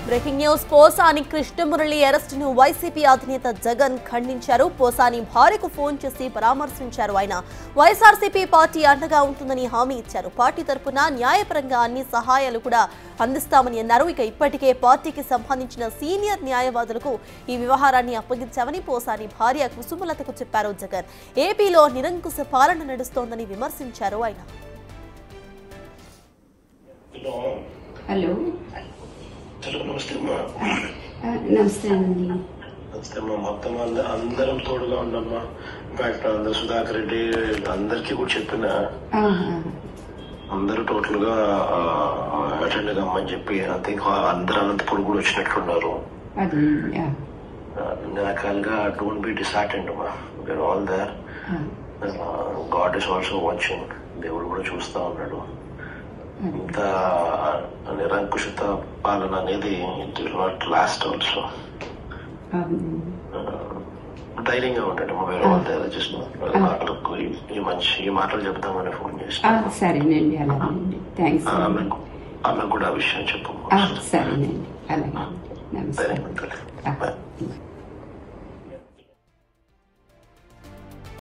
Breaking news Posani Krishna Murali అరెస్టును YCP అధినేత జగన్ ఖండించారు. పోసాని భార్యకు ఫోన్ చేసి పరామర్శించారు. ఆయన వైఎస్ఆర్సీపీ పార్టీ అండగా ఉంటుందని హామీ ఇచ్చారు. పార్టీ తరపున న్యాయపరంగా అన్ని సహాయాలు కూడా అందిస్తామని అన్నారు. ఇక ఇప్పటికే పార్టీకి సంబంధించిన సీనియర్ న్యాయవాదులకు ఈ వ్యవహారాన్ని అప్పగించామని పోసాని భార్య కుసుమలతకు చెప్పారు జగన్. ఏపీలో నిరంకుశ పాలన నడుస్తోందని విమర్శించారు ఆయన. హలో నమస్తే అమ్మా. నమస్తే అండి. నమస్తే అమ్మా. మొత్తం అందరం తోడుగా ఉండమ్మా. ఇన్ఫాక్ట్ అందరు సుధాకర్ రెడ్డి అందరికీ కూడా చెప్పిన అందరూ టోటల్ గా అటెండ్ కమ్మని చెప్పి ఐ థింక్ అందరు అనంతపురం కూడా వచ్చినట్లున్నారు. అన్ని రకాలుగా డోంట్ బి డిసార్టెండ్ అమ్మా. We are all there. God is also watching. దేవుడు కూడా చూస్తా ఉన్నాడు. ఇంత నిరంకుశత పాలన అనేది it will not last also. ధైర్యంగా ఉంటాడు. ఈ మాటలు చెప్తామని ఫోన్ చేసి సరేనండి. అలాగేనండి. థ్యాంక్స్. ఆమెకు కూడా ఆ విషయం చెప్పు. సరేనండి. అలాగే. నమస్తే. ధైర్యంగా ఉంటాడు.